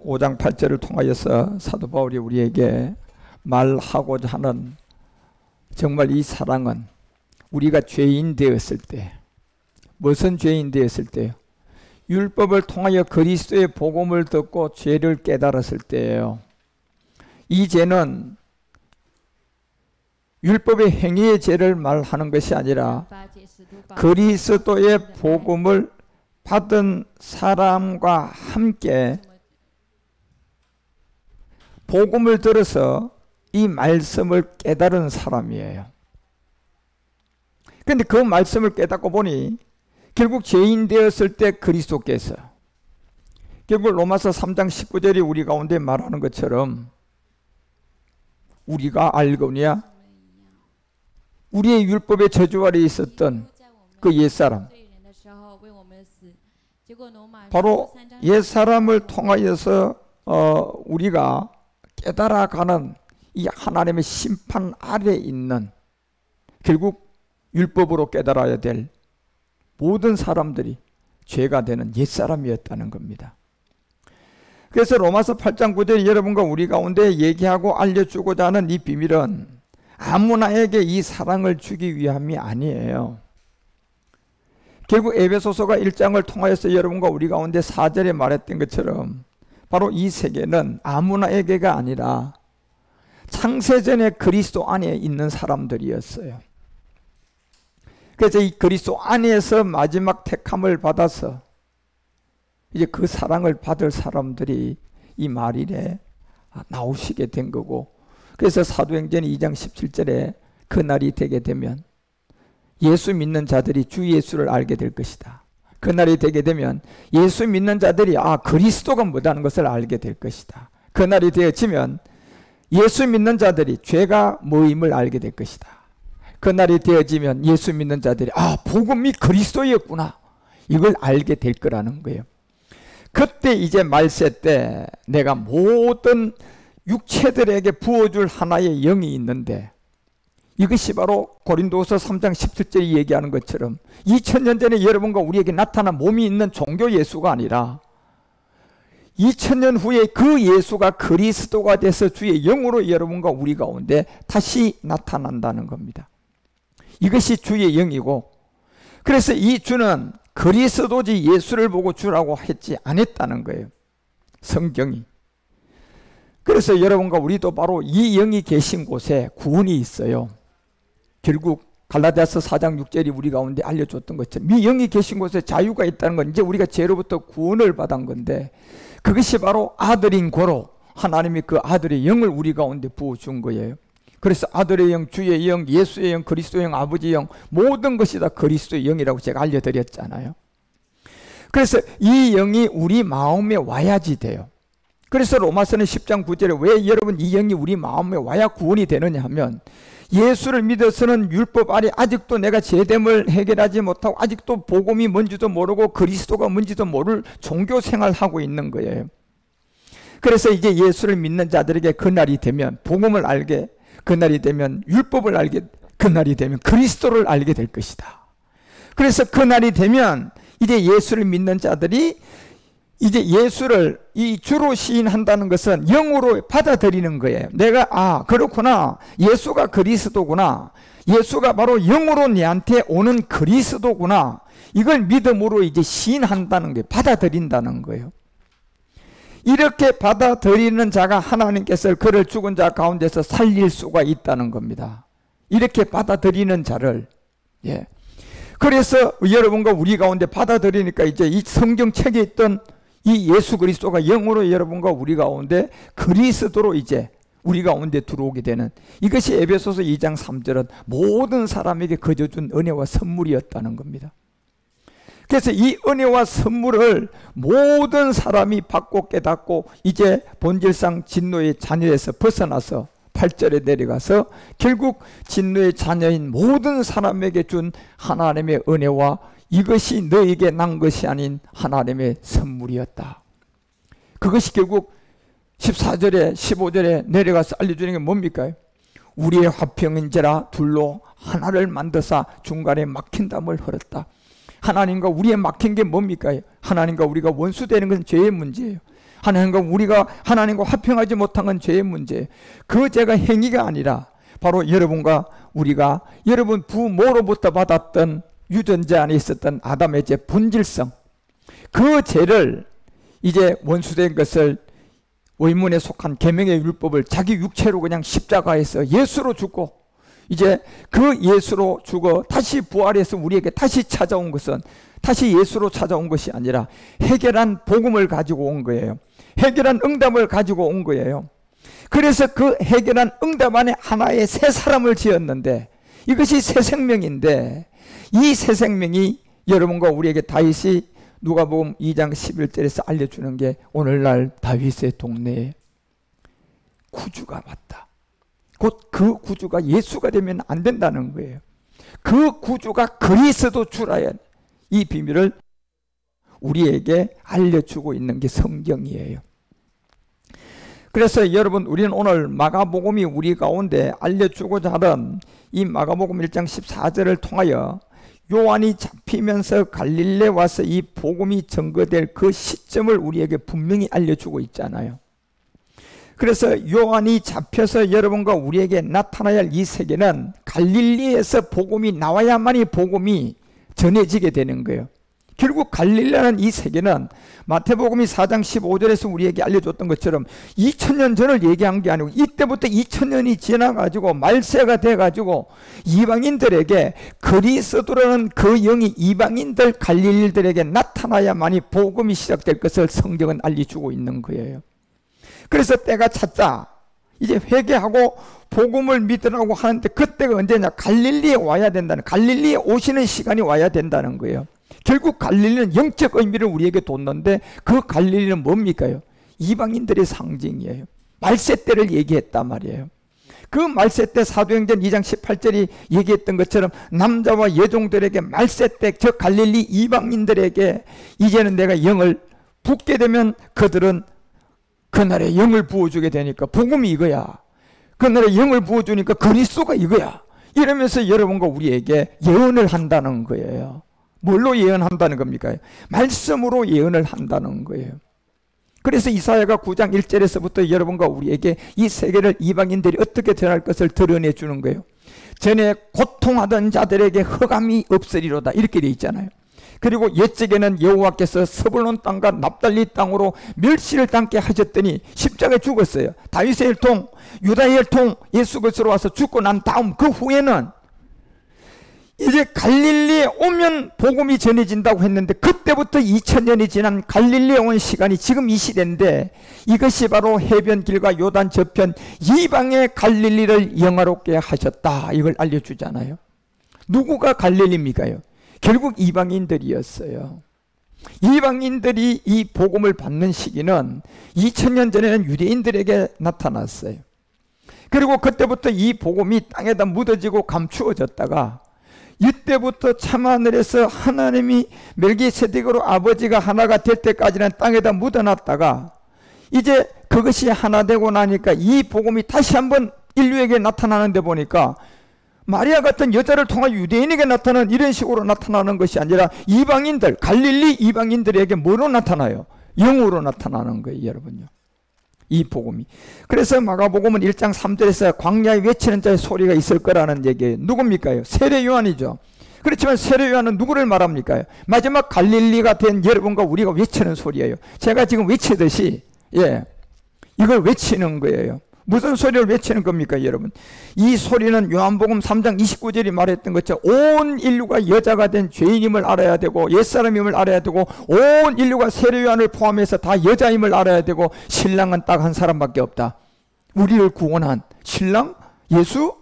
5장 8절을 통하여서 사도 바울이 우리에게 말하고자 하는 정말 이 사랑은 우리가 죄인 되었을 때, 무슨 죄인 되었을 때요? 율법을 통하여 그리스도의 복음을 듣고 죄를 깨달았을 때예요. 이 죄는 율법의 행위의 죄를 말하는 것이 아니라 그리스도의 복음을 받은 사람과 함께 복음을 들어서 이 말씀을 깨달은 사람이에요. 그런데 그 말씀을 깨닫고 보니 결국 죄인 되었을 때 그리스도께서, 결국 로마서 3장 19절이 우리 가운데 말하는 것처럼 우리가 알거니와 우리의 율법의 저주 아래 있었던 그 옛사람, 바로 옛사람을 통하여서 우리가 깨달아가는 이 하나님의 심판 아래 있는, 결국 율법으로 깨달아야 될 모든 사람들이 죄가 되는 옛사람이었다는 겁니다. 그래서 로마서 8장 9절이 여러분과 우리 가운데 얘기하고 알려주고자 하는 이 비밀은 아무나에게 이 사랑을 주기 위함이 아니에요. 결국 에베소서가 1장을 통하여서 여러분과 우리 가운데 4절에 말했던 것처럼 바로 이 세계는 아무나에게가 아니라 창세전에 그리스도 안에 있는 사람들이었어요. 그래서 이 그리스도 안에서 마지막 택함을 받아서 이제 그 사랑을 받을 사람들이 이 말일에 나오시게 된 거고, 그래서 사도행전 2장 17절에 그날이 되게 되면 예수 믿는 자들이 주 예수를 알게 될 것이다. 그날이 되게 되면 예수 믿는 자들이 그리스도가 뭐다는 것을 알게 될 것이다. 그날이 되어지면 예수 믿는 자들이 죄가 뭐임을 알게 될 것이다. 그날이 되어지면 예수 믿는 자들이 복음이 그리스도였구나, 이걸 알게 될 거라는 거예요. 그때 이제 말세 때 내가 모든 육체들에게 부어줄 하나의 영이 있는데, 이것이 바로 고린도후서 3장 17절이 얘기하는 것처럼 2000년 전에 여러분과 우리에게 나타난 몸이 있는 종교 예수가 아니라 2000년 후에 그 예수가 그리스도가 돼서 주의 영으로 여러분과 우리 가운데 다시 나타난다는 겁니다. 이것이 주의 영이고, 그래서 이 주는 그리스도지 예수를 보고 주라고 했지 않았다는 거예요, 성경이. 그래서 여러분과 우리도 바로 이 영이 계신 곳에 구원이 있어요. 결국 갈라디아서 4장 6절이 우리 가운데 알려줬던 것처럼 이 영이 계신 곳에 자유가 있다는 건 이제 우리가 죄로부터 구원을 받은 건데, 그것이 바로 아들인 고로 하나님이 그 아들의 영을 우리 가운데 부어준 거예요. 그래서 아들의 영, 주의 영, 예수의 영, 그리스도의 영, 아버지의 영, 모든 것이 다 그리스도의 영이라고 제가 알려드렸잖아요. 그래서 이 영이 우리 마음에 와야지 돼요. 그래서 로마서는 10장 9절에 왜 여러분 이 영이 우리 마음에 와야 구원이 되느냐 하면, 예수를 믿어서는 율법 아래 아직도 내가 죄됨을 해결하지 못하고 아직도 복음이 뭔지도 모르고 그리스도가 뭔지도 모를 종교 생활을 하고 있는 거예요. 그래서 이제 예수를 믿는 자들에게 그날이 되면 복음을 알게, 그날이 되면 율법을 알게, 그날이 되면 그리스도를 알게 될 것이다. 그래서 그날이 되면 이제 예수를 믿는 자들이 이제 예수를 이 주로 시인한다는 것은 영으로 받아들이는 거예요. 내가 그렇구나, 예수가 그리스도구나, 예수가 바로 영으로 내한테 오는 그리스도구나, 이걸 믿음으로 이제 시인한다는 거예요. 받아들인다는 거예요. 이렇게 받아들이는 자가 하나님께서 그를 죽은 자 가운데서 살릴 수가 있다는 겁니다. 이렇게 받아들이는 자를, 그래서 여러분과 우리 가운데 받아들이니까 이제 이 성경책에 있던 이 예수 그리스도가 영으로 여러분과 우리 가운데 그리스도로 이제 우리 가운데 들어오게 되는, 이것이 에베소서 2장 3절은 모든 사람에게 거저준 은혜와 선물이었다는 겁니다. 그래서 이 은혜와 선물을 모든 사람이 받고 깨닫고 이제 본질상 진노의 자녀에서 벗어나서 8절에 내려가서 결국 진노의 자녀인 모든 사람에게 준 하나님의 은혜와 이것이 너에게 난 것이 아닌 하나님의 선물이었다. 그것이 결국 14절에 15절에 내려가서 알려주는 게 뭡니까? 우리의 화평인지라 둘로 하나를 만드사 중간에 막힌 담을 흘렀다. 하나님과 우리의 막힌 게 뭡니까? 하나님과 우리가 원수되는 것은 죄의 문제예요. 우리가 하나님과 화평하지 못한 건 죄의 문제예요. 그 죄가 행위가 아니라 바로 여러분과 우리가 여러분 부모로부터 받았던 유전자 안에 있었던 아담의 죄 본질성, 그 죄를 이제 원수된 것을 의문에 속한 계명의 율법을 자기 육체로 그냥 십자가에서 예수로 죽고 이제 그 예수로 죽어 다시 부활해서 우리에게 다시 찾아온 것은 다시 예수로 찾아온 것이 아니라 해결한 복음을 가지고 온 거예요. 해결한 응답을 가지고 온 거예요. 그래서 그 해결한 응답 안에 하나의 새 사람을 지었는데 이것이 새 생명인데 이 새 생명이 여러분과 우리에게 다윗이 누가복음 2장 11절에서 알려주는 게 오늘날 다윗의 동네에 구주가 왔다. 곧 그 구주가 예수가 되면 안 된다는 거예요. 그 구주가 그리스도 주라야 이 비밀을 우리에게 알려주고 있는 게 성경이에요. 그래서 여러분 우리는 오늘 마가복음이 우리 가운데 알려주고자 하던 이 마가복음 1장 14절을 통하여 요한이 잡히면서 갈릴레에 와서 이 복음이 증거될 그 시점을 우리에게 분명히 알려주고 있잖아요. 그래서 요한이 잡혀서 여러분과 우리에게 나타나야 할 이 세계는 갈릴리에서 복음이 나와야만이 복음이 전해지게 되는 거예요. 결국 갈릴리라는 이 세계는 마태복음이 4장 15절에서 우리에게 알려줬던 것처럼 2000년 전을 얘기한 게 아니고 이때부터 2000년이 지나가지고 말세가 돼가지고 이방인들에게 그리스도라는 그 영이 이방인들 갈릴리들에게 나타나야만이 복음이 시작될 것을 성경은 알려주고 있는 거예요. 그래서 때가 찼다. 이제 회개하고 복음을 믿으라고 하는데 그때가 언제냐? 갈릴리에 와야 된다는, 갈릴리에 오시는 시간이 와야 된다는 거예요. 결국 갈릴리는 영적 의미를 우리에게 뒀는데 그 갈릴리는 뭡니까요? 이방인들의 상징이에요. 말세 때를 얘기했단 말이에요. 그 말세 때 사도행전 2장 18절이 얘기했던 것처럼 남자와 여종들에게 말세 때 저 갈릴리 이방인들에게 이제는 내가 영을 붓게 되면 그들은 그날에 영을 부어주게 되니까 복음이 이거야. 그날에 영을 부어주니까 그리스도가 이거야. 이러면서 여러분과 우리에게 예언을 한다는 거예요. 뭘로 예언한다는 겁니까? 말씀으로 예언을 한다는 거예요. 그래서 이사야가 9장 1절에서부터 여러분과 우리에게 이 세계를 이방인들이 어떻게 전할 것을 드러내 주는 거예요. 전에 고통하던 자들에게 흑암이 없으리로다 이렇게 돼 있잖아요. 그리고 옛적에는 여호와께서 스불론 땅과 납달리 땅으로 멸시를 당케 하셨더니 십자가에 죽었어요. 다윗의 혈통, 유다의 혈통 예수 그리스도로 와서 죽고 난 다음 그 후에는 이제 갈릴리에 오면 복음이 전해진다고 했는데 그때부터 2000년이 지난 갈릴리에 온 시간이 지금 이 시대인데 이것이 바로 해변길과 요단 저편 이방의 갈릴리를 영화롭게 하셨다. 이걸 알려주잖아요. 누구가 갈릴리입니까요? 결국 이방인들이었어요. 이방인들이 이 복음을 받는 시기는 2000년 전에는 유대인들에게 나타났어요. 그리고 그때부터 이 복음이 땅에다 묻어지고 감추어졌다가 이때부터 참하늘에서 하나님이 멜기세덱으로 아버지가 하나가 될 때까지는 땅에다 묻어놨다가 이제 그것이 하나 되고 나니까 이 복음이 다시 한번 인류에게 나타나는데 보니까 마리아 같은 여자를 통해 유대인에게 나타나는 이런 식으로 나타나는 것이 아니라 이방인들, 갈릴리 이방인들에게 뭐로 나타나요? 영으로 나타나는 거예요, 여러분요. 이 복음이. 그래서 마가복음은 1장 3절에서 광야에 외치는 자의 소리가 있을 거라는 얘기예요. 누굽니까요? 세례 요한이죠. 그렇지만 세례 요한은 누구를 말합니까? 마지막 갈릴리가 된 여러분과 우리가 외치는 소리예요. 제가 지금 외치듯이 이걸 외치는 거예요. 무슨 소리를 외치는 겁니까, 여러분? 이 소리는 요한복음 3장 29절이 말했던 것처럼 온 인류가 여자가 된 죄인임을 알아야 되고 옛사람임을 알아야 되고 온 인류가 세례 요한을 포함해서 다 여자임을 알아야 되고 신랑은 딱 한 사람밖에 없다. 우리를 구원한 신랑 예수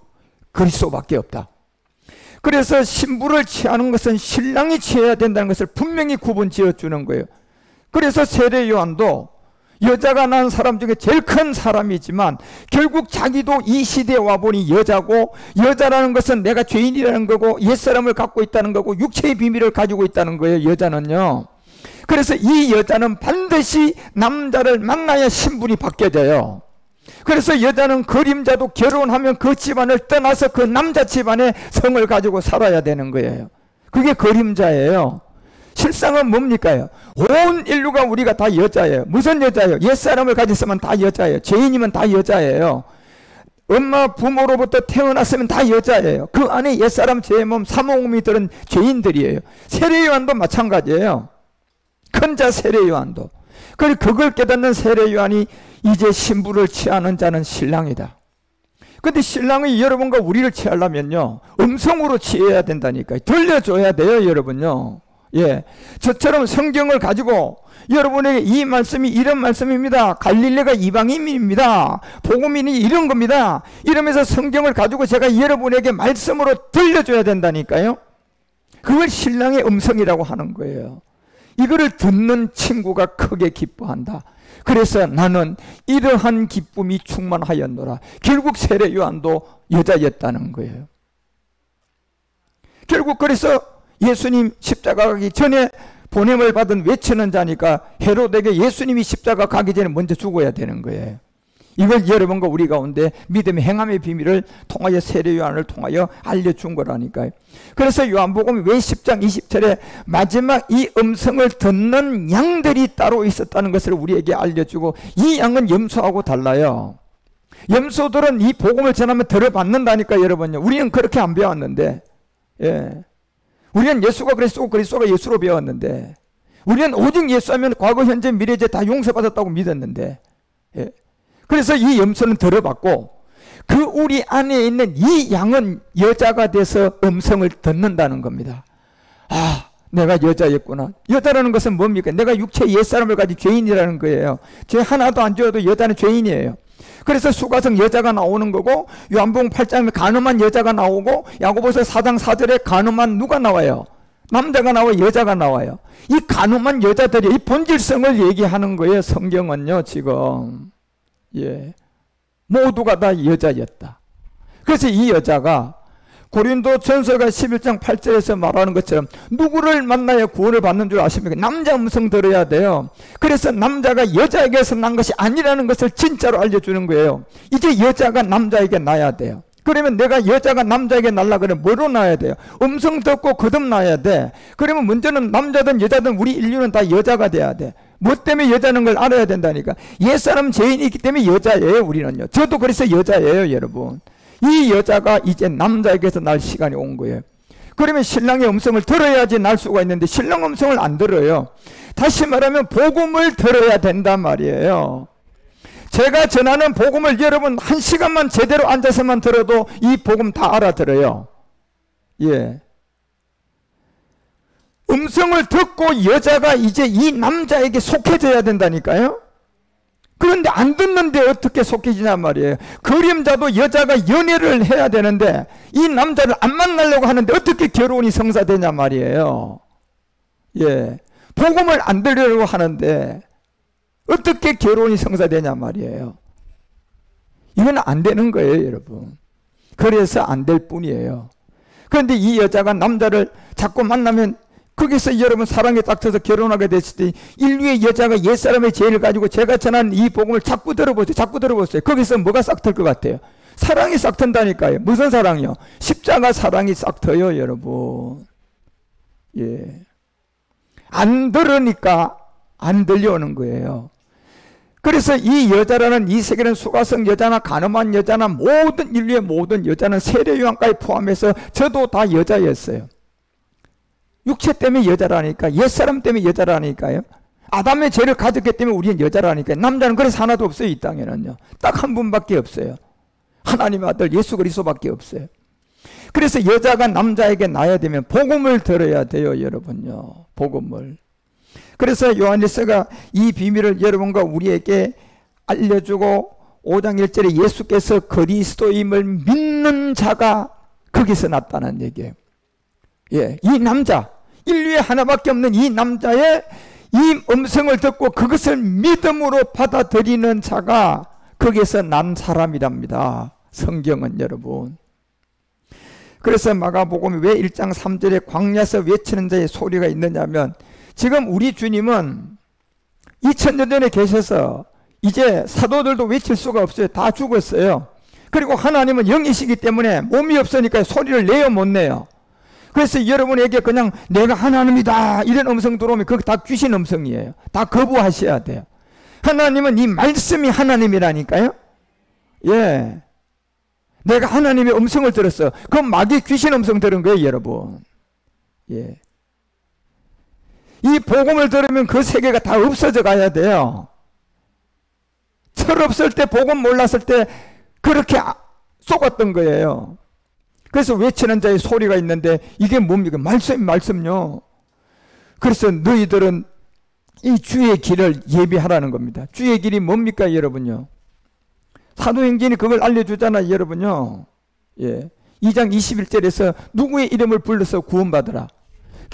그리스도밖에 없다. 그래서 신부를 취하는 것은 신랑이 취해야 된다는 것을 분명히 구분 지어주는 거예요. 그래서 세례 요한도 여자가 낳은 사람 중에 제일 큰 사람이지만 결국 자기도 이 시대에 와보니 여자고 여자라는 것은 내가 죄인이라는 거고 옛사람을 갖고 있다는 거고 육체의 비밀을 가지고 있다는 거예요, 여자는요. 그래서 이 여자는 반드시 남자를 만나야 신분이 바뀌어져요. 그래서 여자는 그림자도 결혼하면 그 집안을 떠나서 그 남자 집안의 성을 가지고 살아야 되는 거예요. 그게 그림자예요. 실상은 뭡니까요? 온 인류가 우리가 다 여자예요. 무슨 여자예요? 옛사람을 가졌으면 다 여자예요. 죄인이면 다 여자예요. 엄마 부모로부터 태어났으면 다 여자예요. 그 안에 옛사람 죄몸 사모음이 들은 죄인들이에요. 세례요한도 마찬가지예요. 큰 자 세례요한도. 그걸 깨닫는 세례요한이 이제 신부를 취하는 자는 신랑이다. 근데 신랑이 여러분과 우리를 취하려면요, 음성으로 취해야 된다니까요. 들려줘야 돼요, 여러분요. 예, 저처럼 성경을 가지고 여러분에게 이 말씀이 이런 말씀입니다. 갈릴레가 이방인입니다. 복음인이 이런 겁니다. 이러면서 성경을 가지고 제가 여러분에게 말씀으로 들려줘야 된다니까요. 그걸 신랑의 음성이라고 하는 거예요. 이거를 듣는 친구가 크게 기뻐한다. 그래서 나는 이러한 기쁨이 충만하였노라. 결국 세례 요한도 여자였다는 거예요. 결국 그래서 예수님 십자가 가기 전에 보냄을 받은 외치는 자니까 헤롯에게 예수님이 십자가 가기 전에 먼저 죽어야 되는 거예요. 이걸 여러분과 우리 가운데 믿음의 행함의 비밀을 통하여 세례 요한을 통하여 알려준 거라니까요. 그래서 요한복음 왜 10장 20절에 마지막 이 음성을 듣는 양들이 따로 있었다는 것을 우리에게 알려주고, 이 양은 염소하고 달라요. 염소들은 이 복음을 전하면 들어받는다니까 여러분요. 우리는 그렇게 안 배웠는데, 예. 우리는 예수가 그리스도고 그리스도가 예수로 배웠는데, 우리는 오직 예수하면 과거 현재 미래제 다 용서받았다고 믿었는데, 예. 그래서 이 염소는 들어봤고, 그 우리 안에 있는 이 양은 여자가 돼서 음성을 듣는다는 겁니다. 아, 내가 여자였구나. 여자라는 것은 뭡니까? 내가 육체의 옛사람을 가진 죄인이라는 거예요. 죄 하나도 안 지어도 여자는 죄인이에요. 그래서 수가성 여자가 나오는 거고, 요한복음 8장에 간음한 여자가 나오고, 야고보서 4장 4절에 간음한 누가 나와요? 남자가 나와요, 여자가 나와요. 이 간음한 여자들이 이 본질성을 얘기하는 거예요, 성경은요, 지금. 예, 모두가 다 여자였다. 그래서 이 여자가 고린도 전서가 11장 8절에서 말하는 것처럼 누구를 만나야 구원을 받는 줄 아십니까? 남자 음성 들어야 돼요. 그래서 남자가 여자에게서 난 것이 아니라는 것을 진짜로 알려주는 거예요. 이제 여자가 남자에게 낳아야 돼요. 그러면 내가 여자가 남자에게 낳으려 그러면 뭐로 낳아야 돼요? 음성 듣고 거듭나야 돼. 그러면 문제는 남자든 여자든 우리 인류는 다 여자가 돼야 돼. 뭐 때문에 여자는 걸 알아야 된다니까. 옛사람 죄인이 있기 때문에 여자예요, 우리는요. 저도 그래서 여자예요, 여러분. 이 여자가 이제 남자에게서 날 시간이 온 거예요. 그러면 신랑의 음성을 들어야지 날 수가 있는데 신랑 음성을 안 들어요. 다시 말하면 복음을 들어야 된단 말이에요. 제가 전하는 복음을 여러분 1시간만 제대로 앉아서만 들어도 이 복음 다 알아들어요. 예. 음성을 듣고 여자가 이제 이 남자에게 속해져야 된다니까요. 그런데 안 듣는데 어떻게 속해지냔 말이에요. 그림자도 여자가 연애를 해야 되는데 이 남자를 안 만나려고 하는데 어떻게 결혼이 성사되냐 말이에요. 예. 복음을 안 들으려고 하는데 어떻게 결혼이 성사되냐 말이에요. 이건 안 되는 거예요, 여러분. 그래서 안 될 뿐이에요. 그런데 이 여자가 남자를 자꾸 만나면 거기서 여러분 사랑에 딱 터서 결혼하게 됐을 때 인류의 여자가 옛사람의 죄를 가지고 제가 전한 이 복음을 자꾸 들어보세요. 자꾸 들어보세요. 거기서 뭐가 싹 틀 것 같아요? 사랑이 싹 튼다니까요. 무슨 사랑이요? 십자가 사랑이 싹 터요, 여러분. 예. 안 들으니까 안 들려오는 거예요. 그래서 이 여자라는 이 세계는 수가성 여자나 간음한 여자나 모든 인류의 모든 여자는 세례 요한까지 포함해서 저도 다 여자였어요. 육체 때문에 여자라니까, 옛사람 때문에 여자라니까요. 아담의 죄를 가졌기 때문에 우리는 여자라니까요. 남자는 그래서 하나도 없어요, 이 땅에는요. 딱 한 분밖에 없어요. 하나님의 아들 예수 그리스도밖에 없어요. 그래서 여자가 남자에게 낳아야 되면 복음을 들어야 돼요, 여러분요. 복음을. 그래서 요한일서가 이 비밀을 여러분과 우리에게 알려주고 5장 1절에 예수께서 그리스도임을 믿는 자가 거기서 났다는 얘기예요. 예, 이 남자, 인류에 하나밖에 없는 이 남자의 이 음성을 듣고 그것을 믿음으로 받아들이는 자가 거기에서 난 사람이랍니다. 성경은 여러분. 그래서 마가복음 왜 1장 3절에 광야에서 외치는 자의 소리가 있느냐면 지금 우리 주님은 2000년 전에 계셔서 이제 사도들도 외칠 수가 없어요. 다 죽었어요. 그리고 하나님은 영이시기 때문에 몸이 없으니까 소리를 내요 못 내요. 그래서 여러분에게 그냥 내가 하나님이다 이런 음성 들어오면 그거 다 귀신 음성이에요. 다 거부하셔야 돼요. 하나님은 이 말씀이 하나님이라니까요. 예, 내가 하나님의 음성을 들었어. 그럼 마귀 귀신 음성 들은 거예요, 여러분. 예, 이 복음을 들으면 그 세계가 다 없어져 가야 돼요. 철없을 때, 복음 몰랐을 때 그렇게 속았던 거예요. 그래서 외치는 자의 소리가 있는데 이게 뭡니까? 말씀요. 그래서 너희들은 이 주의 길을 예비하라는 겁니다. 주의 길이 뭡니까, 여러분요? 사도행전이 그걸 알려주잖아요, 여러분요. 예, 2장 21절에서 누구의 이름을 불러서 구원받으라.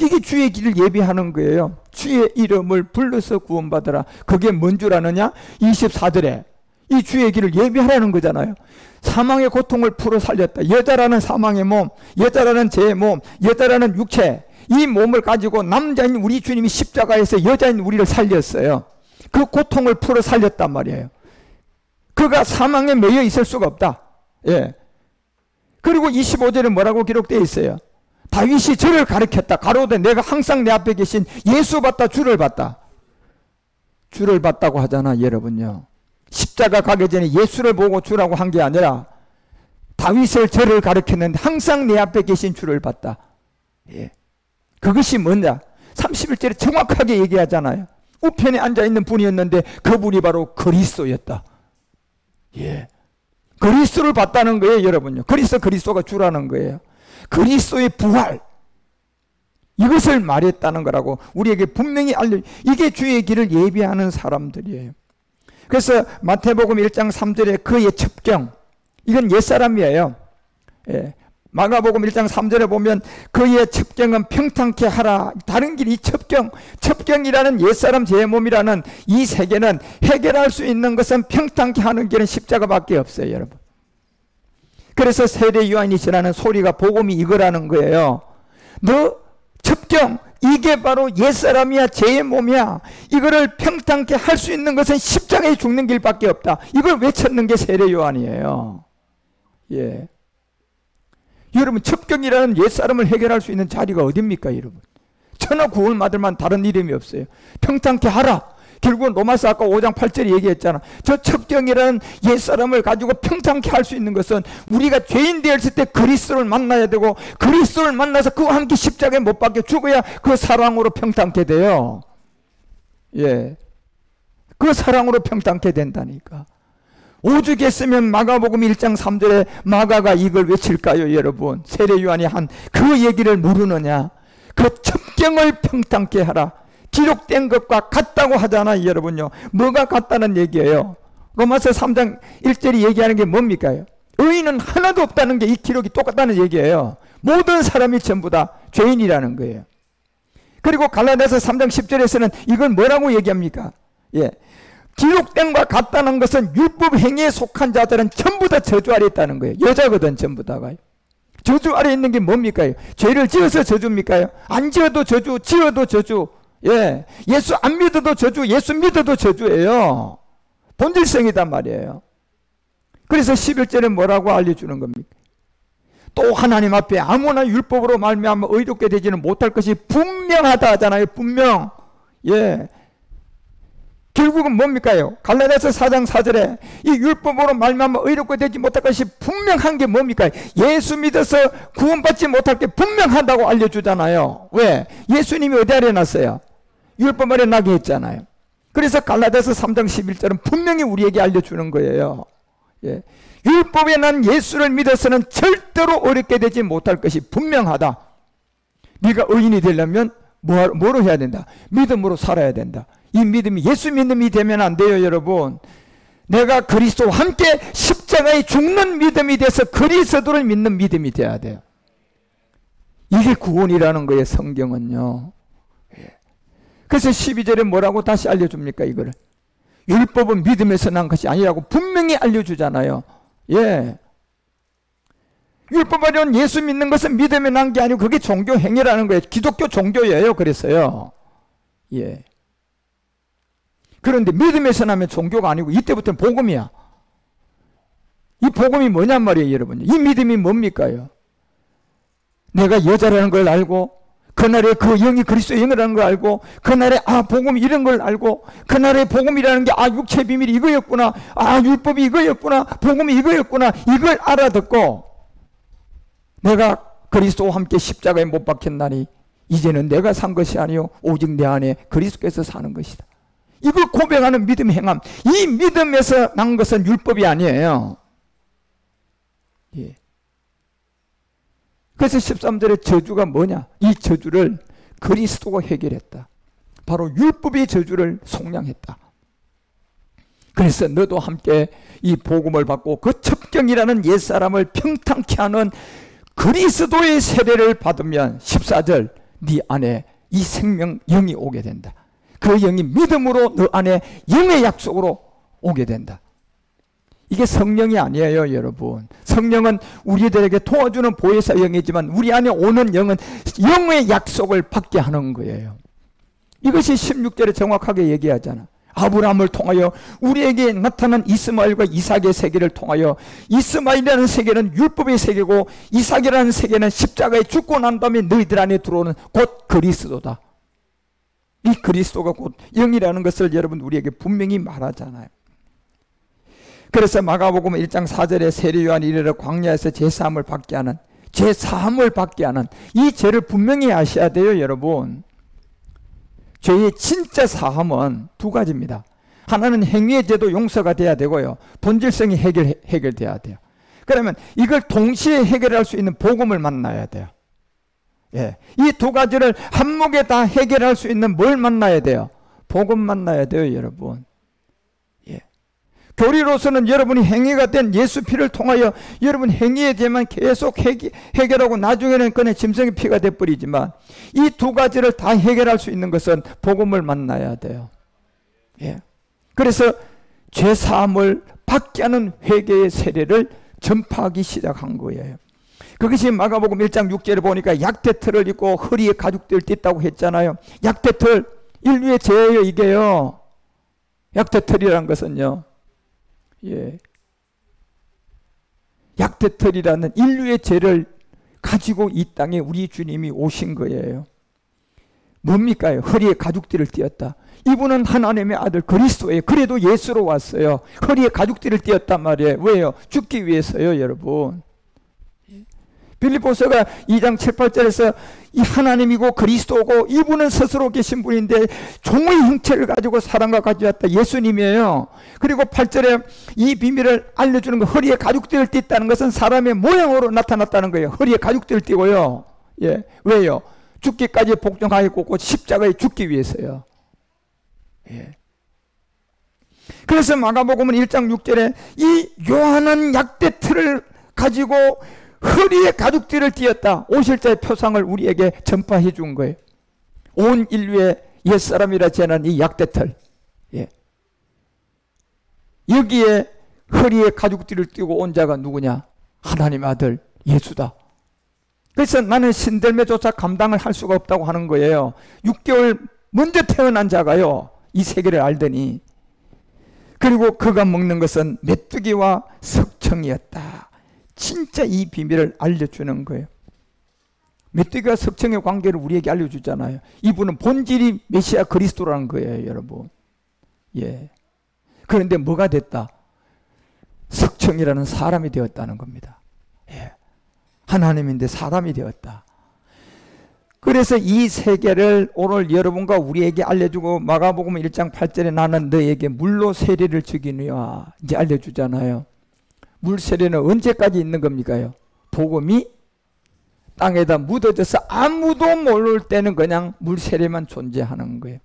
이게 주의 길을 예비하는 거예요. 주의 이름을 불러서 구원받으라. 그게 뭔 줄 아느냐? 24절에 이 주의 길을 예비하라는 거잖아요. 사망의 고통을 풀어 살렸다. 여자라는 사망의 몸, 여자라는 제 몸, 여자라는 육체, 이 몸을 가지고 남자인 우리 주님이 십자가에서 여자인 우리를 살렸어요. 그 고통을 풀어 살렸단 말이에요. 그가 사망에 매여 있을 수가 없다. 예. 그리고 25절에 뭐라고 기록되어 있어요? 다윗이 저를 가리켰다. 가로되 내가 항상 내 앞에 계신 예수 봤다, 주를 봤다. 주를 봤다고 하잖아, 여러분요. 십자가 가기 전에 예수를 보고 주라고 한 게 아니라 다윗을 저를 가리켰는데 항상 내 앞에 계신 주를 봤다. 예. 그것이 뭐냐? 31절에 정확하게 얘기하잖아요. 우편에 앉아있는 분이었는데 그분이 바로 그리스도였다. 예. 그리스도를 봤다는 거예요, 여러분요. 그리스도가 주라는 거예요. 그리스도의 부활, 이것을 말했다는 거라고 우리에게 분명히 이게 주의 길을 예비하는 사람들이에요. 그래서 마태복음 1장 3절에 그의 첩경, 이건 옛사람이에요. 예. 마가복음 1장 3절에 보면 그의 첩경은 평탄케 하라. 다른 길이 첩경이라는 옛사람 제 몸이라는 이 세계는 해결할 수 있는 것은 평탄케 하는 길은 십자가밖에 없어요, 여러분. 그래서 세례 요한이 전하는 소리가 복음이 이거라는 거예요. 너 첩경, 이게 바로 옛사람이야, 제 몸이야. 이거를 평탄케 할 수 있는 것은 십자가에 죽는 길밖에 없다. 이걸 외쳤는 게 세례 요한이에요. 예. 여러분, 첩경이라는 옛사람을 해결할 수 있는 자리가 어딥니까, 여러분? 천하 구원받을 만 다른 이름이 없어요. 평탄케 하라. 결국은 로마서 아까 5장 8절에 얘기했잖아. 저 첩경이라는 옛사람을 가지고 평탄케 할 수 있는 것은 우리가 죄인 되었을 때 그리스도를 만나야 되고, 그리스도를 만나서 그와 함께 십자가에 못 박혀 죽어야 그 사랑으로 평탄케 돼요. 예, 그 사랑으로 평탄케 된다니까. 오죽했으면 마가복음 1장 3절에 마가가 이걸 외칠까요, 여러분? 세례 요한이 한 그 얘기를 모르느냐? 그 첩경을 평탄케 하라. 기록된 것과 같다고 하잖아요, 여러분요. 뭐가 같다는 얘기예요? 로마서 3장 1절이 얘기하는 게 뭡니까? 의인은 하나도 없다는 게 이 기록이 똑같다는 얘기예요. 모든 사람이 전부 다 죄인이라는 거예요. 그리고 갈라디아서 3장 10절에서는 이걸 뭐라고 얘기합니까? 예, 기록된 것과 같다는 것은 율법 행위에 속한 자들은 전부 다 저주 아래 있다는 거예요. 여자거든, 전부 다가. 저주 아래 있는 게 뭡니까? 죄를 지어서 저주입니까? 안 지어도 저주, 지어도 저주. 예, 예수 안 믿어도 저주, 예수 믿어도 저주예요. 본질성이단 말이에요. 그래서 11절에 뭐라고 알려주는 겁니까? 또 하나님 앞에 아무나 율법으로 말미암아 의롭게 되지는 못할 것이 분명하다 하잖아요. 분명. 예, 결국은 뭡니까요? 갈라디아서 4장 4절에 이 율법으로 말미암아 의롭게 되지 못할 것이 분명한 게 뭡니까? 예수 믿어서 구원받지 못할 게 분명하다고 알려주잖아요. 왜? 예수님이 어디 아래 놨어요? 율법 아래 나게 했잖아요. 그래서 갈라디아서 3장 11절은 분명히 우리에게 알려주는 거예요. 예, 율법에 난 예수를 믿어서는 절대로 어렵게 되지 못할 것이 분명하다. 네가 의인이 되려면 뭐로 해야 된다? 믿음으로 살아야 된다. 이 믿음이 예수 믿음이 되면 안 돼요, 여러분. 내가 그리스도와 함께 십자가에 죽는 믿음이 돼서 그리스도를 믿는 믿음이 돼야 돼요. 이게 구원이라는 거예요, 성경은요. 예. 그래서 12절에 뭐라고 다시 알려줍니까, 이거를? 율법은 믿음에서 난 것이 아니라고 분명히 알려주잖아요. 예. 율법으로는 예수 믿는 것은 믿음에 난 게 아니고 그게 종교 행위라는 거예요. 기독교 종교예요. 그래서요. 예. 그런데 믿음에서 나면 종교가 아니고 이때부터는 복음이야. 이 복음이 뭐냔 말이에요, 여러분. 이 믿음이 뭡니까요? 내가 여자라는 걸 알고, 그날에 그 영이 그리스도의 영이라는 걸 알고, 그날에 복음이 이런 걸 알고, 그날에 복음이라는 게 육체 비밀이 이거였구나, 율법이 이거였구나, 복음이 이거였구나, 이걸 알아듣고 내가 그리스도와 함께 십자가에 못 박혔나니 이제는 내가 산 것이 아니요 오직 내 안에 그리스도께서 사는 것이다. 이걸 고백하는 믿음 행함. 이 믿음에서 난 것은 율법이 아니에요. 예. 그래서 13절의 저주가 뭐냐? 이 저주를 그리스도가 해결했다. 바로 율법의 저주를 속량했다. 그래서 너도 함께 이 복음을 받고 그 첩경이라는 옛사람을 평탄케 하는 그리스도의 세례를 받으면 14절 네 안에 이 생명 영이 오게 된다. 그 영이 믿음으로 너 안에 영의 약속으로 오게 된다. 이게 성령이 아니에요, 여러분. 성령은 우리들에게 도와주는 보혜사 영이지만 우리 안에 오는 영은 영의 약속을 받게 하는 거예요. 이것이 16절에 정확하게 얘기하잖아. 아브라함을 통하여 우리에게 나타난 이스마엘과 이삭의 세계를 통하여, 이스마엘이라는 세계는 율법의 세계고 이삭이라는 세계는 십자가에 죽고 난 다음에 너희들 안에 들어오는 곧 그리스도다. 이 그리스도가 곧 영이라는 것을 여러분 우리에게 분명히 말하잖아요. 그래서 마가복음 1장 4절에 세례 요한이 이르러 광야에서 제사함을 받게 하는, 제사함을 받게 하는 이 죄를 분명히 아셔야 돼요, 여러분. 죄의 진짜 사함은 두 가지입니다. 하나는 행위의 죄도 용서가 돼야 되고요, 본질성이 해결돼야 돼요. 그러면 이걸 동시에 해결할 수 있는 복음을 만나야 돼요. 예. 이 두 가지를 한목에 다 해결할 수 있는 뭘 만나야 돼요? 복음 만나야 돼요, 여러분. 예. 교리로서는 여러분이 행위가 된 예수 피를 통하여 여러분 행위에 대해만 계속 해결하고 나중에는 그냥 짐승의 피가 돼버리지만, 이 두 가지를 다 해결할 수 있는 것은 복음을 만나야 돼요. 예. 그래서 죄사함을 받게 하는 회개의 세례를 전파하기 시작한 거예요. 그것이 마가복음 1장 6절에 보니까 약대틀을 입고 허리에 가죽들을 띠다고 했잖아요. 약대틀, 인류의 죄예요, 이게요. 약대틀이라는 것은요, 예, 약대틀이라는 인류의 죄를 가지고 이 땅에 우리 주님이 오신 거예요. 뭡니까? 허리에 가죽띠를 띠었다. 이분은 하나님의 아들 그리스도예요. 그래도 예수로 왔어요. 허리에 가죽띠를 띠었단 말이에요. 왜요? 죽기 위해서요, 여러분. 빌립보서가 2장 7, 8절에서 이 하나님이고 그리스도고 이분은 스스로 계신 분인데 종의 형체를 가지고 사람과 같이 왔다. 예수님이에요. 그리고 8절에 이 비밀을 알려주는 거, 허리에 가죽띠를 띠었다는 것은 사람의 모양으로 나타났다는 거예요. 허리에 가죽띠를 띠고요. 예. 왜요? 죽기까지 복종하였고 십자가에 죽기 위해서요. 예. 그래서 마가복음은 1장 6절에 이 요한은 약대틀을 가지고 허리에 가죽띠를 띠었다. 오실 자의 표상을 우리에게 전파해 준 거예요. 온 인류의 옛사람이라 제는 이 약대틀. 예. 여기에 허리에 가죽띠를 띠고 온 자가 누구냐? 하나님의 아들 예수다. 그래서 나는 신들매조차 감당을 할 수가 없다고 하는 거예요. 6개월 먼저 태어난 자가요, 이 세계를 알더니. 그리고 그가 먹는 것은 메뚜기와 석청이었다. 진짜 이 비밀을 알려주는 거예요. 메뚜기와 석청의 관계를 우리에게 알려주잖아요. 이분은 본질이 메시아 그리스도라는 거예요, 여러분. 예. 그런데 뭐가 됐다? 석청이라는 사람이 되었다는 겁니다. 예. 하나님인데 사람이 되었다. 그래서 이 세계를 오늘 여러분과 우리에게 알려주고, 마가복음 1장 8절에 나는 너에게 물로 세례를 주기니와 이제 알려주잖아요. 물 세례는 언제까지 있는 겁니까요? 복음이 땅에다 묻어져서 아무도 모를 때는 그냥 물 세례만 존재하는 거예요.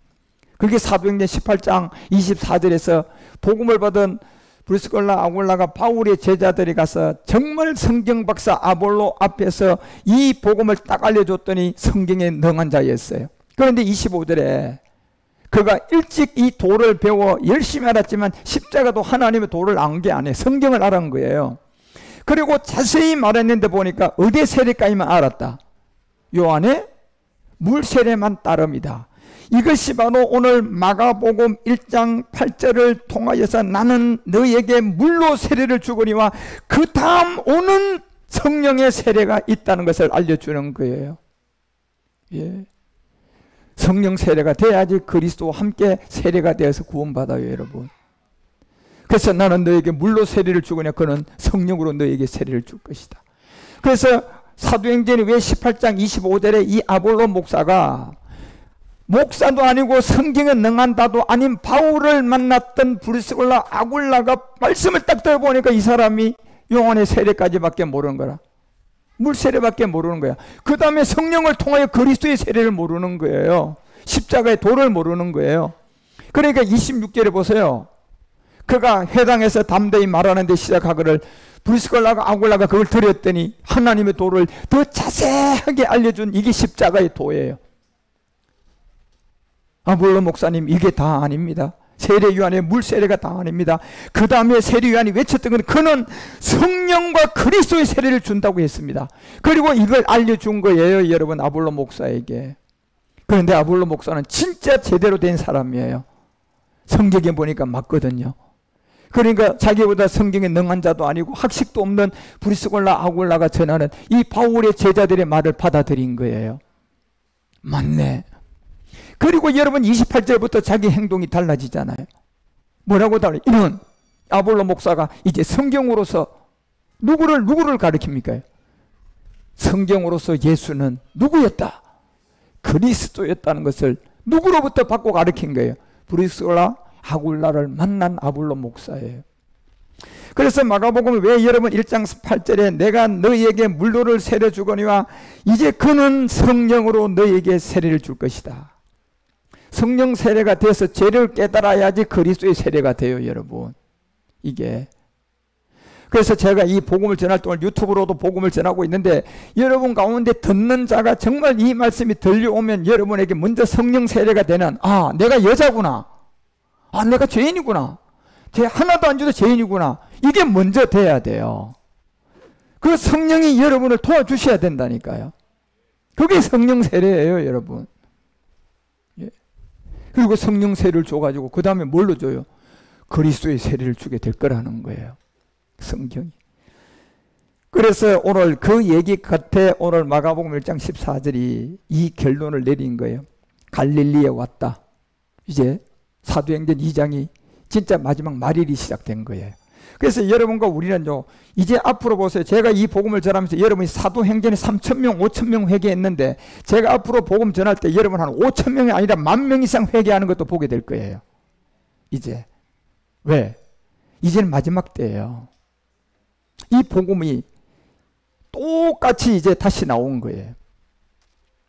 그게 사도행전 18장 24절에서 복음을 받은 브리스골라 아굴라가 바울의 제자들이 가서 정말 성경 박사 아볼로 앞에서 이 복음을 딱 알려줬더니 성경에 능한 자였어요. 그런데 25절에 그가 일찍 이 도를 배워 열심히 알았지만 십자가도 하나님의 도를 안 게 아니에요. 성경을 알은 거예요. 그리고 자세히 말했는데 보니까 어디 세례까지만 알았다. 요한의 물 세례만 따릅니다. 이것이 바로 오늘 마가복음 1장 8절을 통하여서 나는 너에게 물로 세례를 주거니와 그 다음 오는 성령의 세례가 있다는 것을 알려주는 거예요. 예. 성령 세례가 돼야지 그리스도와 함께 세례가 되어서 구원받아요, 여러분. 그래서 나는 너에게 물로 세례를 주거냐, 그는 성령으로 너에게 세례를 줄 것이다. 그래서 사도행전이 왜 18장 25절에 이 아볼로 목사가 목사도 아니고 성경에 능한 자도 아닌 바울을 만났던 브리스골라 아굴라가 말씀을 딱 들어보니까 이 사람이 요한의 세례까지밖에 모르는 거라. 물 세례밖에 모르는 거야. 그 다음에 성령을 통하여 그리스도의 세례를 모르는 거예요. 십자가의 도를 모르는 거예요. 그러니까 26절에 보세요. 그가 회당에서 담대히 말하는데 시작하기를 브리스골라가 아굴라가 그걸 들었더니 하나님의 도를 더 자세하게 알려준 이게 십자가의 도예요. 아볼로 목사님, 이게 다 아닙니다. 세례 요한의 물 세례가 다 아닙니다. 그 다음에 세례 요한이 외쳤던 건 그는 성령과 그리스도의 세례를 준다고 했습니다. 그리고 이걸 알려준 거예요, 여러분, 아볼로 목사에게. 그런데 아볼로 목사는 진짜 제대로 된 사람이에요. 성경에 보니까 맞거든요. 그러니까 자기보다 성경에 능한 자도 아니고 학식도 없는 브리스골라 아굴라가 전하는 이 바울의 제자들의 말을 받아들인 거예요. 맞네. 그리고 여러분 28절부터 자기 행동이 달라지잖아요. 뭐라고 달라요? 이런 아볼로 목사가 이제 성경으로서 누구를 가리킵니까? 성경으로서 예수는 누구였다? 그리스도였다는 것을 누구로부터 받고 가르친 거예요? 브리스골라 아굴라를 만난 아볼로 목사예요. 그래서 마가복음 왜 여러분 1장 8절에 내가 너희에게 물로를 세례 주거니와 이제 그는 성령으로 너희에게 세례를 줄 것이다. 성령 세례가 돼서 죄를 깨달아야지 그리스도의 세례가 돼요, 여러분. 이게. 그래서 제가 이 복음을 전할 동안 유튜브로도 복음을 전하고 있는데 여러분 가운데 듣는 자가 정말 이 말씀이 들려오면 여러분에게 먼저 성령 세례가 되는, 아, 내가 여자구나. 아, 내가 죄인이구나. 죄 하나도 안 줘도 죄인이구나. 이게 먼저 돼야 돼요. 그 성령이 여러분을 도와주셔야 된다니까요. 그게 성령 세례예요, 여러분. 예. 그리고 성령 세례를 줘가지고 그 다음에 뭘로 줘요? 그리스도의 세례를 주게 될 거라는 거예요, 성경이. 그래서 오늘 그 얘기 끝에 오늘 마가복음 1장 14절이 이 결론을 내린 거예요. 갈릴리에 왔다. 이제 사도행전 2장이 진짜 마지막 말일이 시작된 거예요. 그래서 여러분과 우리는요, 이제 앞으로 보세요. 제가 이 복음을 전하면서 여러분이 사도행전에 3,000명, 5,000명 회개했는데 제가 앞으로 복음 전할 때 여러분 한 5,000명이 아니라 10,000명 이상 회개하는 것도 보게 될 거예요. 이제. 왜? 이제는 마지막 때예요. 이 복음이 똑같이 이제 다시 나온 거예요.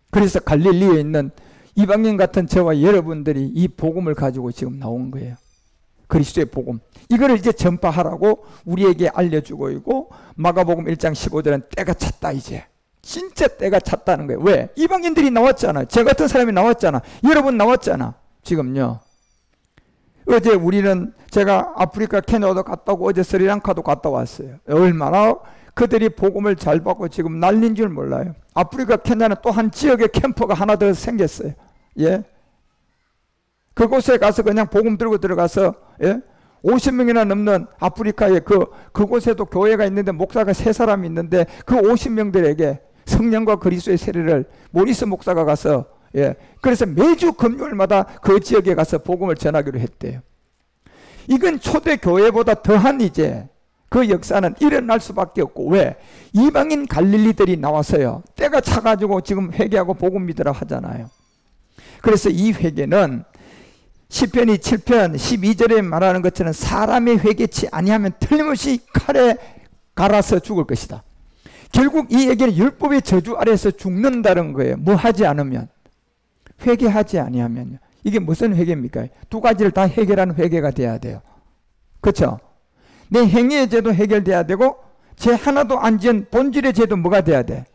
그래서 갈릴리에 있는 이방인 같은 저와 여러분들이 이 복음을 가지고 지금 나온 거예요. 그리스도의 복음. 이거를 이제 전파하라고 우리에게 알려주고 있고, 마가복음 1장 15절은 때가 찼다, 이제. 진짜 때가 찼다는 거예요. 왜? 이방인들이 나왔잖아. 저 같은 사람이 나왔잖아. 여러분 나왔잖아. 지금요. 어제 우리는 제가 아프리카 케냐도 갔다 오고 어제 스리랑카도 갔다 왔어요. 얼마나 그들이 복음을 잘 받고 지금 난리인 줄 몰라요. 아프리카 케냐는 또 한 지역에 캠프가 하나 더 생겼어요. 예. 그곳에 가서 그냥 복음 들고 들어가서, 예? 50명이나 넘는 아프리카에 그곳에도 교회가 있는데 목사가 3사람이 있는데 그 50명들에게 성령과 그리스도의 세례를 모리스 목사가 가서, 예. 그래서 매주 금요일마다 그 지역에 가서 복음을 전하기로 했대요. 이건 초대교회보다 더한 이제 그 역사는 일어날 수밖에 없고, 왜? 이방인 갈릴리들이 나와서요. 때가 차가지고 지금 회개하고 복음 믿으라 하잖아요. 그래서 이 회개는 시편이 7편 12절에 말하는 것처럼 사람의 회개치 아니하면 틀림없이 칼에 갈아서 죽을 것이다. 결국 이 얘기는 율법의 저주 아래에서 죽는다는 거예요. 뭐 하지 않으면. 회개하지 아니하면요. 이게 무슨 회개입니까? 두 가지를 다 해결하는 회개가 돼야 돼요. 그렇죠? 내 행위의 죄도 해결돼야 되고 죄 하나도 안 지은 본질의 죄도 뭐가 돼야 돼?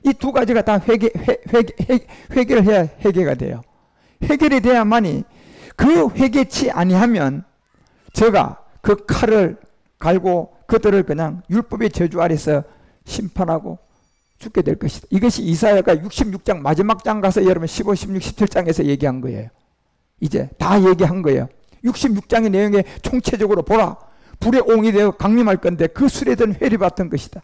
이 두 가지가 다 회개를 해야 회개가 돼요. 해결이 돼야만이 그 회개치 아니하면 저가 그 칼을 갈고 그들을 그냥 율법의 저주 아래서 심판하고 죽게 될 것이다. 이것이 이사야가 66장 마지막 장 가서 여러분 15, 16, 17장에서 얘기한 거예요. 이제 다 얘기한 거예요. 66장의 내용에 총체적으로 보라. 불의 옹이 되어 강림할 건데 그 술에 든 회리 같은 것이다.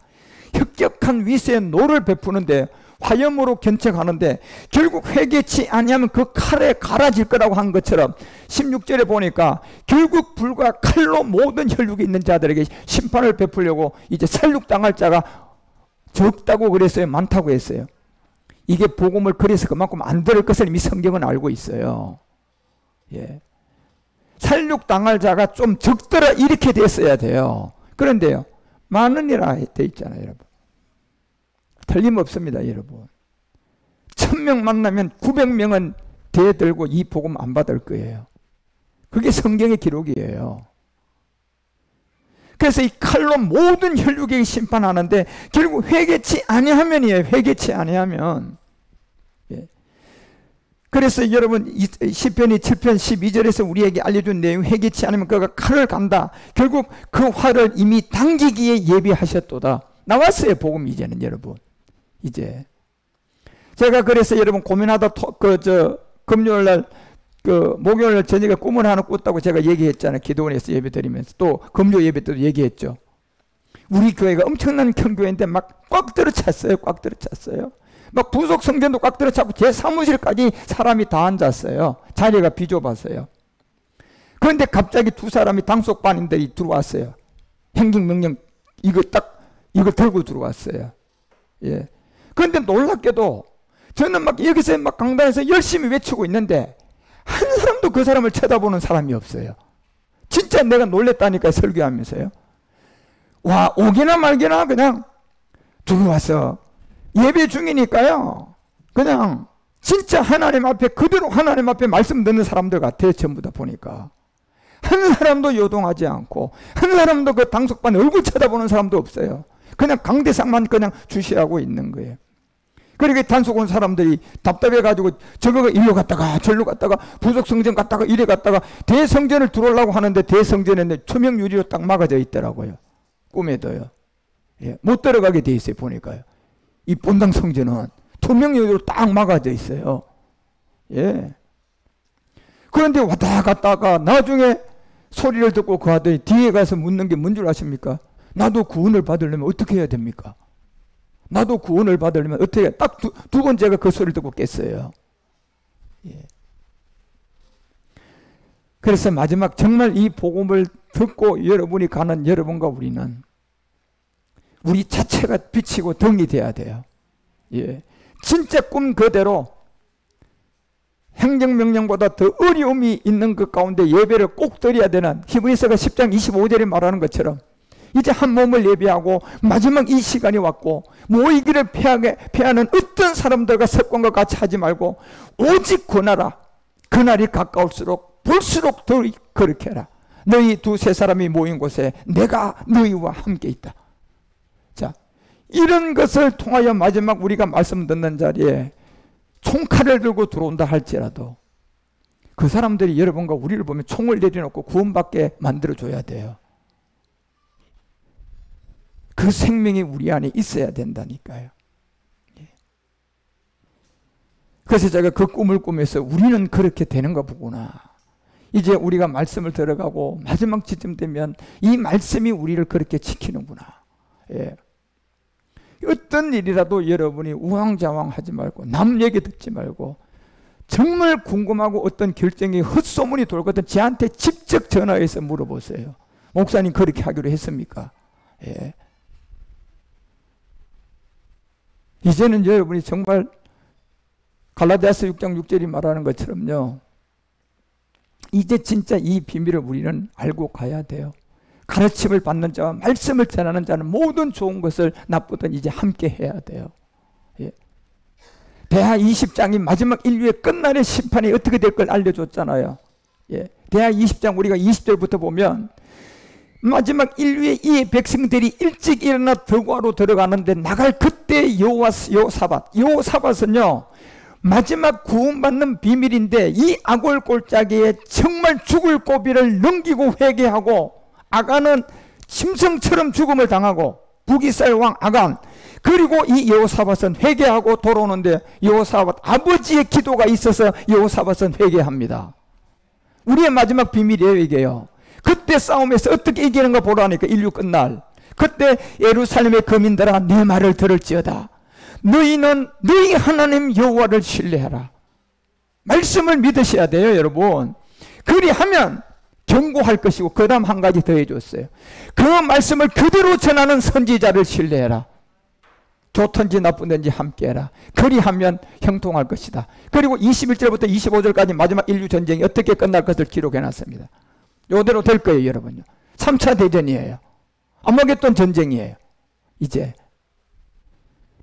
혁격한 위세의 노를 베푸는데 화염으로 견책하는데 결국 회개치 아니하면 그 칼에 갈아질 거라고 한 것처럼 16절에 보니까 결국 불과 칼로 모든 혈육이 있는 자들에게 심판을 베풀려고 이제 살육당할 자가 적다고 그랬어요? 많다고 했어요? 이게 복음을 그래서 그만큼 안 들을 것을 이미 성경은 알고 있어요. 예. 살육당할 자가 좀 적더라 이렇게 됐어야 돼요. 그런데요, 많으니라 돼 있잖아요, 여러분. 틀림없습니다, 여러분. 1000명 만나면 900명은 대들고 이 복음 안 받을 거예요. 그게 성경의 기록이에요. 그래서 이 칼로 모든 혈육에게 심판하는데 결국 회개치 아니하면이에요. 회개치 아니하면. 예. 그래서 여러분 시편이 7편 12절에서 우리에게 알려준 내용, 회개치 않으면 그가 칼을 간다. 결국 그 화를 이미 당기기에 예비하셨도다. 나왔어요, 복음 이제는. 여러분 이제 제가 그래서 여러분 고민하다 금요일날 목요일날 저녁에 꿈을 하나 꿨다고 제가 얘기했잖아요. 기도원에서 예배 드리면서 또 금요 예배 때도 얘기했죠. 우리 교회가 엄청난 큰 교회인데 막 꽉 들어찼어요. 꽉 들어찼어요. 막 부속 성전도 꽉 들어찼고 제 사무실까지 사람이 다 앉았어요. 자리가 비좁았어요. 그런데 갑자기 두 사람이 당속반인들이 들어왔어요. 행정명령 이거 들고 들어왔어요. 예. 그런데 놀랍게도 저는 막 여기서 막 강단에서 열심히 외치고 있는데 한 사람도 그 사람을 쳐다보는 사람이 없어요. 진짜 내가 놀랬다니까, 설교하면서요. 와, 오기나 말기나 그냥 들어와서 예배 중이니까요, 그냥 진짜 하나님 앞에 그대로 하나님 앞에 말씀 듣는 사람들 같아요. 전부 다 보니까 한 사람도 요동하지 않고 한 사람도 그 당속반 얼굴 쳐다보는 사람도 없어요. 그냥 강대상만 그냥 주시하고 있는 거예요. 그렇게 단속 온 사람들이 답답해가지고 저거 일로 갔다가 절로 갔다가 부속 성전 갔다가 이래 갔다가 대성전을 들어오려고 하는데 대성전에 투명 유리로 딱 막아져 있더라고요. 꿈에도요. 예, 못 들어가게 돼 있어요. 보니까요. 이 본당 성전은 투명 유리로 딱 막아져 있어요. 예. 그런데 왔다 갔다가 나중에 소리를 듣고 그 아들이 뒤에 가서 묻는 게 뭔 줄 아십니까? 나도 구원을 받으려면 어떻게 해야 됩니까? 나도 구원을 받으려면 어떻게 해야? 딱 두 번째가 그 소리를 듣고 깼어요. 예. 그래서 마지막 정말 이 복음을 듣고 여러분이 가는 여러분과 우리는 우리 자체가 비치고 등이 돼야 돼요. 예. 진짜 꿈 그대로 행정명령보다 더 어려움이 있는 그 가운데 예배를 꼭 드려야 되는, 히브리서가 10장 25절에 말하는 것처럼 이제 한 몸을 예배하고 마지막 이 시간이 왔고 모이기를 피하는 어떤 사람들과 습관과 같이 하지 말고 오직 권하라. 그날이 가까울수록 볼수록 더 그렇게 해라. 너희 두세 사람이 모인 곳에 내가 너희와 함께 있다. 자, 이런 것을 통하여 마지막 우리가 말씀 듣는 자리에 총칼을 들고 들어온다 할지라도 그 사람들이 여러분과 우리를 보면 총을 내려놓고 구원받게 만들어줘야 돼요. 그 생명이 우리 안에 있어야 된다니까요. 그래서 제가 그 꿈을 꾸면서 우리는 그렇게 되는가 보구나. 이제 우리가 말씀을 들어가고 마지막 지점 되면 이 말씀이 우리를 그렇게 지키는구나. 예. 어떤 일이라도 여러분이 우왕좌왕하지 말고 남 얘기 듣지 말고 정말 궁금하고 어떤 결정이 헛소문이 돌거든 저한테 직접 전화해서 물어보세요. 목사님 그렇게 하기로 했습니까? 예. 이제는 여러분이 정말 갈라디아서 6장 6절이 말하는 것처럼요, 이제 진짜 이 비밀을 우리는 알고 가야 돼요. 가르침을 받는 자와 말씀을 전하는 자는 모든 좋은 것을 나쁘든 이제 함께 해야 돼요. 예. 대하 20장이 마지막 인류의 끝날의 심판이 어떻게 될 걸 알려줬잖아요. 예. 대하 20장 우리가 20절부터 보면 마지막 인류의 이 백성들이 일찍 일어나 덕화로 들어가는데 나갈 그때 여호사밧은요 마지막 구원받는 비밀인데 이 악올 골짜기에 정말 죽을 고비를 넘기고 회개하고, 아간은 짐승처럼 죽음을 당하고 북이스라엘 왕 아간, 그리고 이 여호사밧은 회개하고 돌아오는데 여호사밧 아버지의 기도가 있어서 여호사밧은 회개합니다. 우리의 마지막 비밀이에요 이게요. 그때 싸움에서 어떻게 이기는가 보라니까 인류 끝날 그때 예루살렘의 거민들아 내 말을 들을지어다. 너희는 너희 하나님 여호와를 신뢰하라. 말씀을 믿으셔야 돼요, 여러분. 그리하면 경고할 것이고, 그 다음 한 가지 더 해줬어요. 그 말씀을 그대로 전하는 선지자를 신뢰해라. 좋든지 나쁘든지 함께해라. 그리하면 형통할 것이다. 그리고 21절부터 25절까지 마지막 인류 전쟁이 어떻게 끝날 것을 기록해놨습니다. 이대로 될 거예요, 여러분요. 3차 대전이에요. 아마겟돈 전쟁이에요. 이제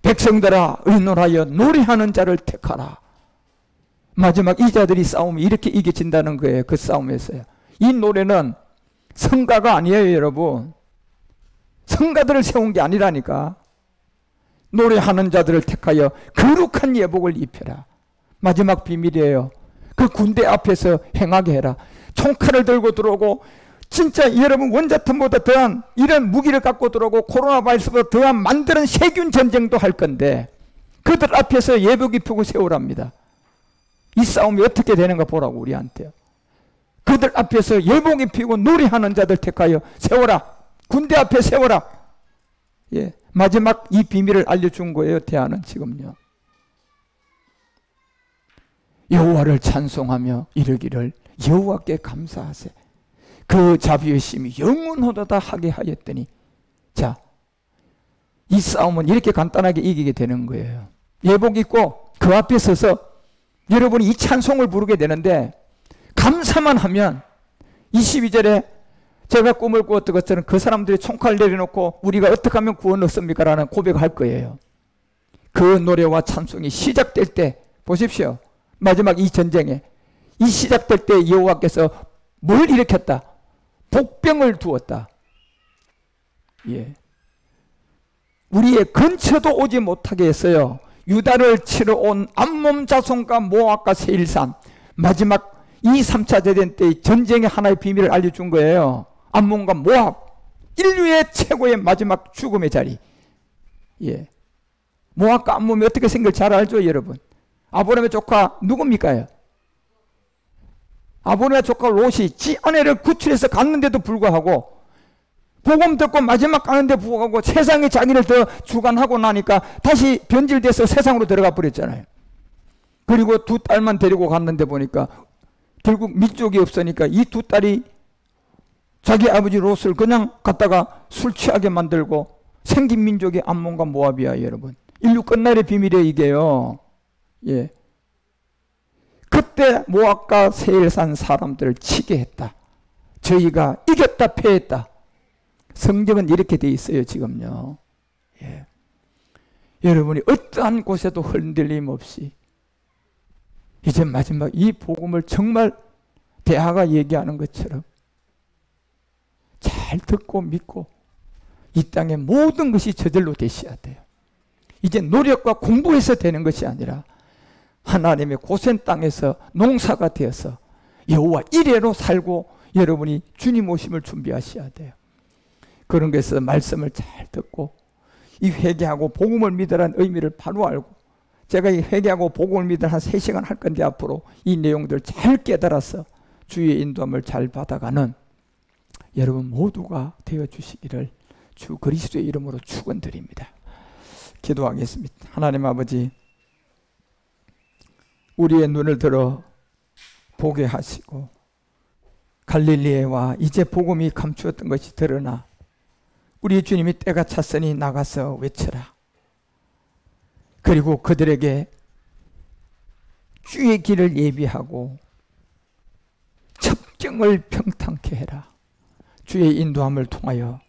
백성들아 의논하여 노래하는 자를 택하라. 마지막 이 자들이 싸우면 이렇게 이겨진다는 거예요. 그 싸움에서요. 이 노래는 성가가 아니에요, 여러분. 성가들을 세운 게 아니라니까. 노래하는 자들을 택하여 거룩한 예복을 입혀라. 마지막 비밀이에요. 그 군대 앞에서 행하게 해라. 총칼을 들고 들어오고, 진짜 여러분 원자탄보다 더한 이런 무기를 갖고 들어오고, 코로나 바이러스보다 더한 만드는 세균 전쟁도 할 건데, 그들 앞에서 예복 입히고 세우랍니다. 이 싸움이 어떻게 되는가 보라고, 우리한테요. 그들 앞에서 예복 입히고 노래하는 자들 택하여 세워라. 군대 앞에 세워라. 예, 마지막 이 비밀을 알려준 거예요, 대안은 지금요. 여호와를 찬송하며 이르기를 여호와께 감사하세. 그 자비의심이 영원하도다 하게 하였더니. 자, 이 싸움은 이렇게 간단하게 이기게 되는 거예요. 예복 입고 그 앞에 서서 여러분이 이 찬송을 부르게 되는데, 감사만 하면 22절에 제가 꿈을 꾸었던 것처럼 그 사람들이 총칼 내려놓고 우리가 어떻게 하면 구원 얻습니까? 라는 고백을 할 거예요. 그 노래와 찬송이 시작될 때 보십시오. 마지막 이 전쟁에 이 시작될 때 여호와께서 뭘 일으켰다? 복병을 두었다. 예. 우리의 근처도 오지 못하게 했어요. 유다를 치러 온 암몬 자손과 모압과 세일산, 마지막 이 3차 대전 때의 전쟁의 하나의 비밀을 알려준 거예요. 암몬과 모압, 인류의 최고의 마지막 죽음의 자리. 예. 모압과 암몬이 어떻게 생길지 잘 알죠, 여러분? 아브라함의 조카 누굽니까요? 아브라함의 조카 롯이 지 아내를 구출해서 갔는데도 불구하고, 복음 듣고 마지막 가는데 불구하고 세상이 자기를 더 주관하고 나니까 다시 변질돼서 세상으로 들어가 버렸잖아요. 그리고 두 딸만 데리고 갔는데 보니까 결국 민족이 없으니까 이 두 딸이 자기 아버지 롯을 그냥 갖다가 술 취하게 만들고 생긴 민족이 암몬과 모압이야, 여러분. 인류 끝날의 비밀이에요, 이게요. 예. 그때 모압과 세일산 사람들을 치게 했다. 저희가 이겼다, 패했다. 성경은 이렇게 돼 있어요, 지금요. 예. 여러분이 어떠한 곳에도 흔들림 없이 이제 마지막 이 복음을 정말 대하가 얘기하는 것처럼 잘 듣고 믿고 이 땅의 모든 것이 저절로 되셔야 돼요. 이제 노력과 공부해서 되는 것이 아니라 하나님의 고센 땅에서 농사가 되어서 여호와 이레로 살고 여러분이 주님 오심을 준비하셔야 돼요. 그런 것에서 말씀을 잘 듣고 이 회개하고 복음을 믿으라는 의미를 바로 알고, 제가 이 회개하고 복음을 믿으라 한 3시간 할 건데 앞으로 이 내용들 잘 깨달아서 주의 인도함을 잘 받아가는 여러분 모두가 되어주시기를 주 그리스도의 이름으로 축원드립니다. 기도하겠습니다. 하나님 아버지, 우리의 눈을 들어 보게 하시고 갈릴리에와 이제 복음이 감추었던 것이 드러나 우리 주님이 때가 찼으니 나가서 외쳐라. 그리고 그들에게 주의 길을 예비하고 첩경을 평탄케 해라. 주의 인도함을 통하여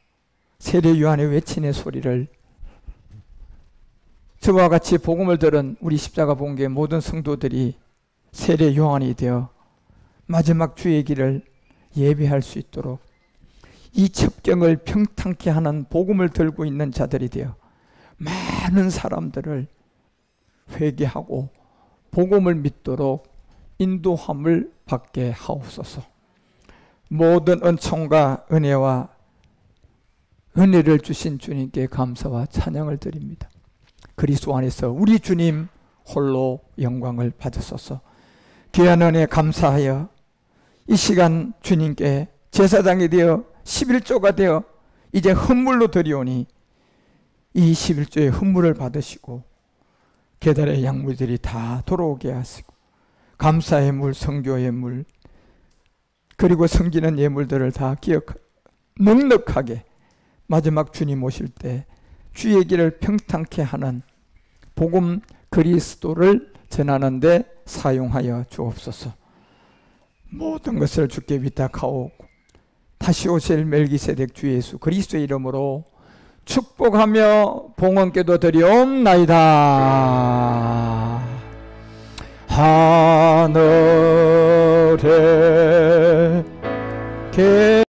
세례 요한의 외침의 소리를 저와 같이 복음을 들은 우리 십자가 본교의 모든 성도들이 세례 요한이 되어 마지막 주의 길을 예비할 수 있도록 이 첩경을 평탄케 하는 복음을 들고 있는 자들이 되어 많은 사람들을 회개하고 복음을 믿도록 인도함을 받게 하옵소서. 모든 은총과 은혜와 은혜를 주신 주님께 감사와 찬양을 드립니다. 그리스도 안에서 우리 주님 홀로 영광을 받으소서. 귀한 은혜 감사하여 이 시간 주님께 제사장이 되어 11조가 되어 이제 헌물로 드리오니 이 11조의 헌물을 받으시고 계달의 약물들이 다 돌아오게 하시고 감사의 물, 성교의 물, 그리고 섬기는 예물들을 다 넉넉하게 마지막 주님 오실 때 주의 길을 평탄케 하는 복음 그리스도를 전하는 데 사용하여 주옵소서. 모든 것을 주께 위탁하오고 다시 오실 멜기세덱 주 예수 그리스도의 이름으로 축복하며 봉헌기도 드리옵나이다.